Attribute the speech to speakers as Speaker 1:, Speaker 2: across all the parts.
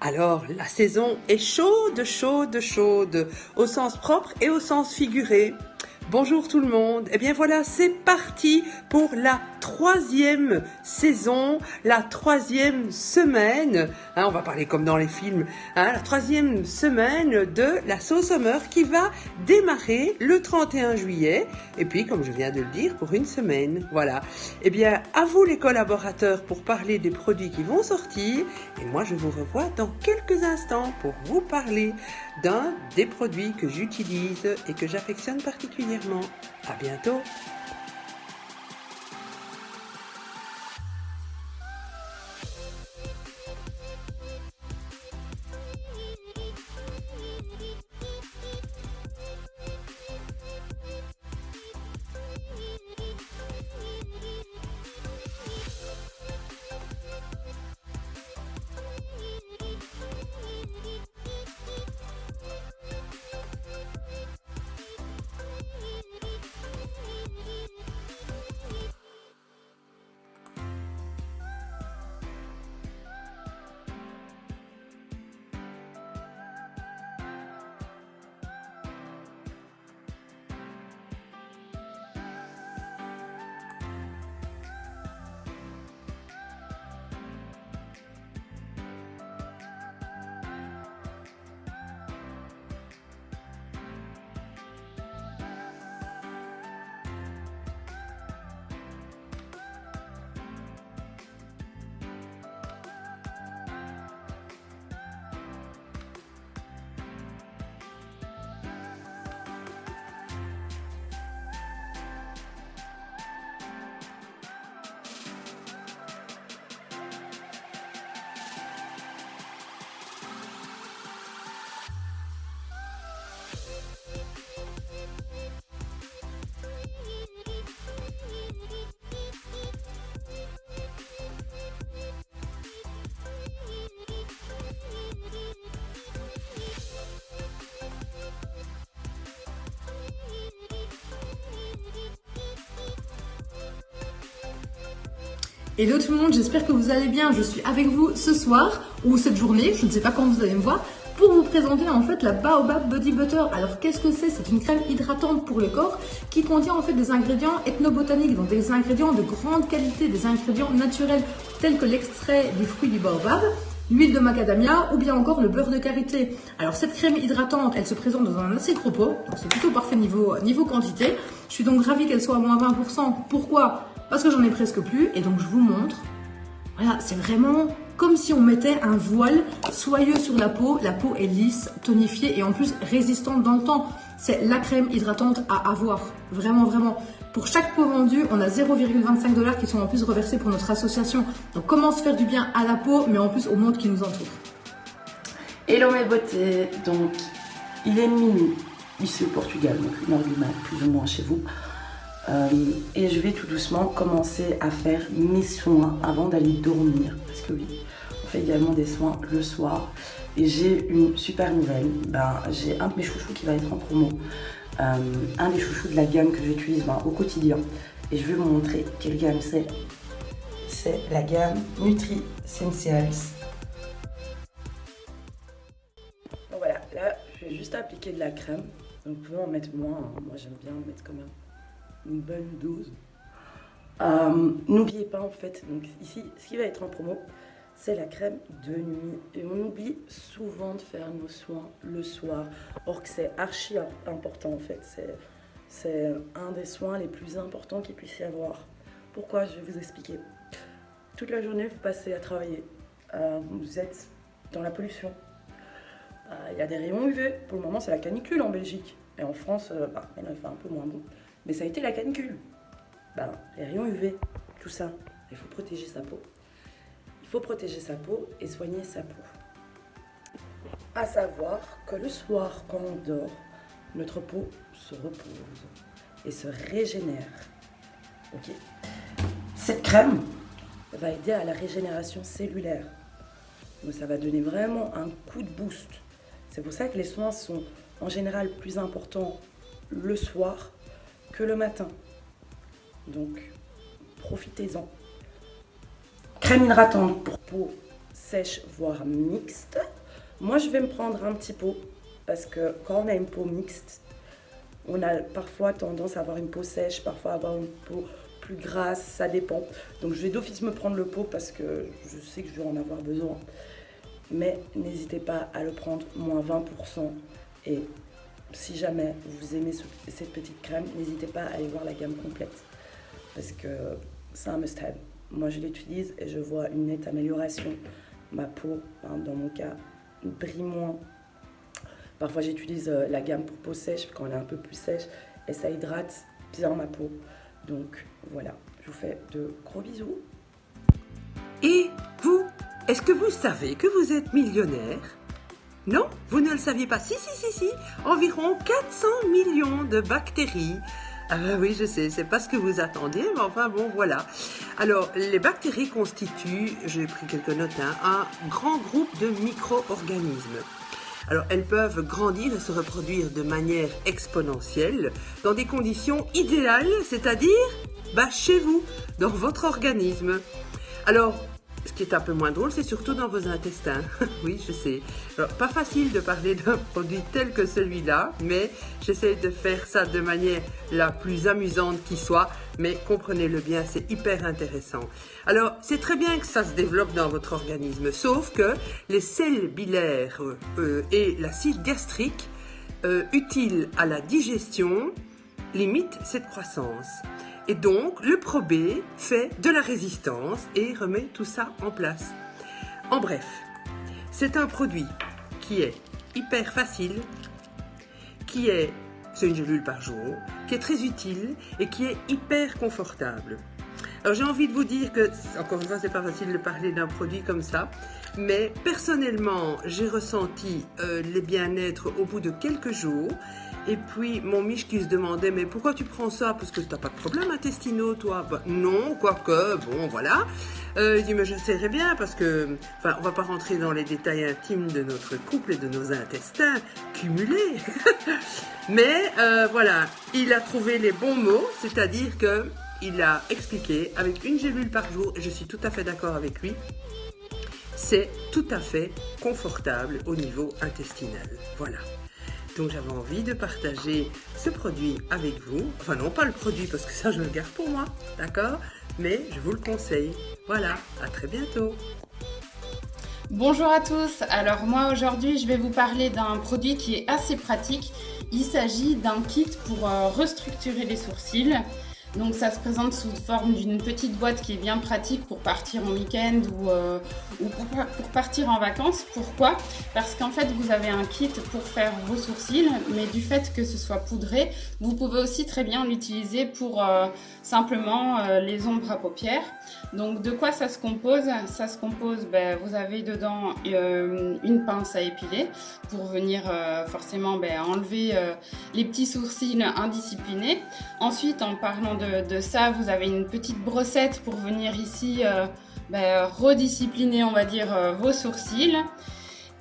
Speaker 1: Alors, la saison est chaude, chaude, chaude, au sens propre et au sens figuré. Bonjour tout le monde. Eh bien voilà, c'est parti pour la 3e saison, la 3e semaine. On va parler comme dans les films. La 3e semaine de la So Summer qui va démarrer le 31 juillet. Et puis, comme je viens de le dire, pour une semaine. Voilà. Eh bien, à vous les collaborateurs pour parler des produits qui vont sortir. Et moi, je vous revois dans quelques instants pour vous parler d'un des produits que j'utilise et que j'affectionne particulièrement. À bientôt.
Speaker 2: Hello tout le monde, j'espère que vous allez bien. Je suis avec vous ce soir ou cette journée, je ne sais pas quand vous allez me voir, pour vous présenter en fait la Baobab Body Butter. Alors qu'est-ce que c'est? C'est une crème hydratante pour le corps qui contient en fait des ingrédients ethnobotaniques, donc des ingrédients de grande qualité, des ingrédients naturels tels que l'extrait du fruit du baobab, l'huile de macadamia ou bien encore le beurre de karité. Alors cette crème hydratante, elle se présente dans un assez gros pot, donc c'est plutôt parfait niveau quantité. Je suis donc ravie qu'elle soit à moins 20%. Pourquoi? Parce que j'en ai presque plus et donc je vous montre. Voilà, c'est vraiment comme si on mettait un voile soyeux sur la peau. La peau est lisse, tonifiée et en plus résistante dans le temps. C'est la crème hydratante à avoir. Vraiment, vraiment. Pour chaque pot vendu, on a 0,25 $ qui sont en plus reversés pour notre association. Donc comment se faire du bien à la peau, mais en plus au monde qui nous entoure.
Speaker 3: Hello mes beautés, donc il est minuit, ici au Portugal, donc 1h du mat, plus ou moins chez vous. Et je vais tout doucement commencer à faire mes soins avant d'aller dormir. Parce que oui, on fait également des soins le soir. Et j'ai une super nouvelle. J'ai un de mes chouchous qui va être en promo. Un des chouchous de la gamme que j'utilise au quotidien. Et je vais vous montrer quelle gamme c'est. C'est la gamme Nutri Essentials. Donc voilà, là je vais juste appliquer de la crème. Donc vous pouvez en mettre moins. Moi j'aime bien en mettre quand même une bonne dose. N'oubliez pas en fait, donc ici, ce qui va être en promo, c'est la crème de nuit. Et on oublie souvent de faire nos soins le soir, or que c'est archi important en fait. C'est un des soins les plus importants qu'il puisse y avoir. Pourquoi? Je vais vous expliquer. Toute la journée, vous passez à travailler. Vous êtes dans la pollution. Il y a des rayons UV. Pour le moment, c'est la canicule en Belgique. Et en France, maintenant, il fait un peu moins bon. Mais ça a été la canicule. Les rayons UV, tout ça, il faut protéger sa peau. Il faut protéger sa peau et soigner sa peau. À savoir que le soir, quand on dort, notre peau se repose et se régénère. Ok. Cette crème va aider à la régénération cellulaire. Donc ça va donner vraiment un coup de boost. C'est pour ça que les soins sont en général plus importants le soir que le matin. Donc, profitez-en. Crème hydratante pour peau sèche voire mixte. Moi, je vais me prendre un petit pot parce que quand on a une peau mixte, on a parfois tendance à avoir une peau sèche, parfois à avoir une peau plus grasse, ça dépend. Donc je vais d'office me prendre le pot parce que je sais que je vais en avoir besoin. Mais n'hésitez pas à le prendre moins 20%. Et si jamais vous aimez cette petite crème, n'hésitez pas à aller voir la gamme complète parce que c'est un must-have. Moi je l'utilise et je vois une nette amélioration. Ma peau, dans mon cas, brille moins. Parfois j'utilise la gamme pour peau sèche quand elle est un peu plus sèche et ça hydrate bien ma peau. Donc voilà, je vous fais de gros bisous.
Speaker 1: Et vous, est-ce que vous savez que vous êtes millionnaire? Non, vous ne le saviez pas. Si, environ 400 millions de bactéries. Ah oui, je sais, c'est pas ce que vous attendiez, mais enfin bon, voilà. Alors, les bactéries constituent, j'ai pris quelques notes, un grand groupe de micro-organismes. Alors, elles peuvent grandir et se reproduire de manière exponentielle dans des conditions idéales, c'est-à-dire chez vous, dans votre organisme. Alors, ce qui est un peu moins drôle, c'est surtout dans vos intestins. Oui, je sais. Alors, pas facile de parler d'un produit tel que celui-là, mais j'essaie de faire ça de manière la plus amusante qui soit, mais comprenez-le bien, c'est hyper intéressant. Alors, c'est très bien que ça se développe dans votre organisme, sauf que les sels biliaires et l'acide gastrique utiles à la digestion limitent cette croissance. Et donc, le Pro-B fait de la résistance et remet tout ça en place. En bref, c'est un produit qui est hyper facile, c'est une gélule par jour, qui est très utile et qui est hyper confortable. Alors j'ai envie de vous dire que, encore une fois, c'est pas facile de parler d'un produit comme ça, mais personnellement, j'ai ressenti les bien-être au bout de quelques jours. Et puis, mon Mich qui se demandait, mais pourquoi tu prends ça? Parce que tu n'as pas de problème intestinaux, toi? Non, quoique, bon, voilà. Il dit, mais je sais bien, parce que, enfin, on va pas rentrer dans les détails intimes de notre couple et de nos intestins cumulés. Mais, voilà, il a trouvé les bons mots, c'est-à-dire que il a expliqué, avec une gélule par jour, et je suis tout à fait d'accord avec lui, c'est tout à fait confortable au niveau intestinal. Voilà. Donc j'avais envie de partager ce produit avec vous. Enfin non, pas le produit parce que ça je le garde pour moi, d'accord? Mais je vous le conseille. Voilà, à très bientôt.
Speaker 4: Bonjour à tous, alors moi aujourd'hui je vais vous parler d'un produit qui est assez pratique. Il s'agit d'un kit pour restructurer les sourcils. Donc ça se présente sous forme d'une petite boîte qui est bien pratique pour partir en week-end ou pour partir en vacances. Pourquoi? Parce qu'en fait vous avez un kit pour faire vos sourcils, mais du fait que ce soit poudré, vous pouvez aussi très bien l'utiliser pour simplement les ombres à paupières. Donc de quoi ça se compose? Ça se compose, vous avez dedans une pince à épiler pour venir forcément enlever les petits sourcils indisciplinés. Ensuite, en parlant de ça, vous avez une petite brossette pour venir ici rediscipliner, on va dire, vos sourcils.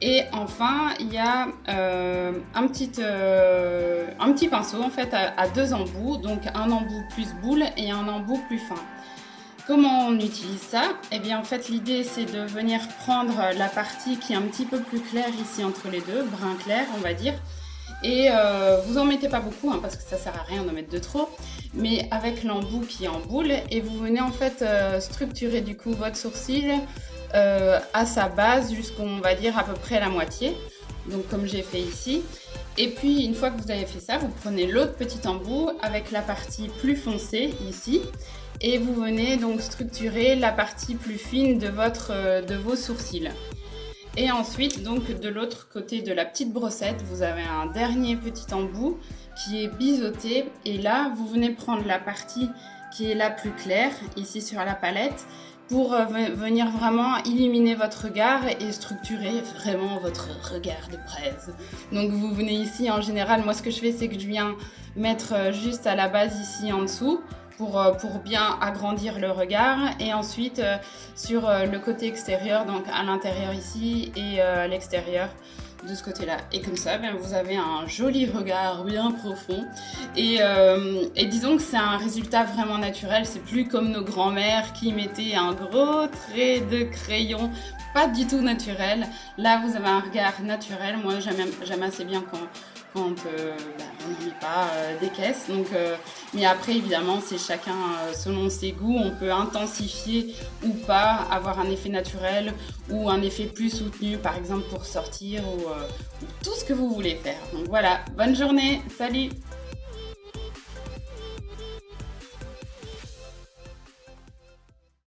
Speaker 4: Et enfin, il y a un petit pinceau en fait à deux embouts, donc un embout plus boule et un embout plus fin. Comment on utilise ça? Eh bien en fait l'idée c'est de venir prendre la partie qui est un petit peu plus claire ici entre les deux, brun clair on va dire. Et vous en mettez pas beaucoup parce que ça sert à rien d'en mettre de trop, mais avec l'embout qui est en boule et vous venez en fait structurer du coup votre sourcil à sa base jusqu'on va dire à peu près la moitié, donc comme j'ai fait ici. Et puis une fois que vous avez fait ça, vous prenez l'autre petit embout avec la partie plus foncée ici et vous venez donc structurer la partie plus fine de vos sourcils. Et ensuite, donc de l'autre côté de la petite brossette, vous avez un dernier petit embout qui est biseauté. Et là, vous venez prendre la partie qui est la plus claire, ici sur la palette, pour venir vraiment illuminer votre regard et structurer vraiment votre regard de braise. Donc vous venez ici, en général, moi ce que je fais, c'est que je viens mettre juste à la base ici en dessous, pour bien agrandir le regard et ensuite sur le côté extérieur, donc à l'intérieur ici et à l'extérieur de ce côté-là. Et comme ça, vous avez un joli regard bien profond et disons que c'est un résultat vraiment naturel. C'est plus comme nos grands-mères qui mettaient un gros trait de crayon pas du tout naturel. Là, vous avez un regard naturel. Moi, j'aime assez bien quand on n'en met pas des caisses. Donc, mais après, évidemment, c'est chacun selon ses goûts. On peut intensifier ou pas, avoir un effet naturel ou un effet plus soutenu, par exemple pour sortir ou tout ce que vous voulez faire. Donc voilà, bonne journée, salut!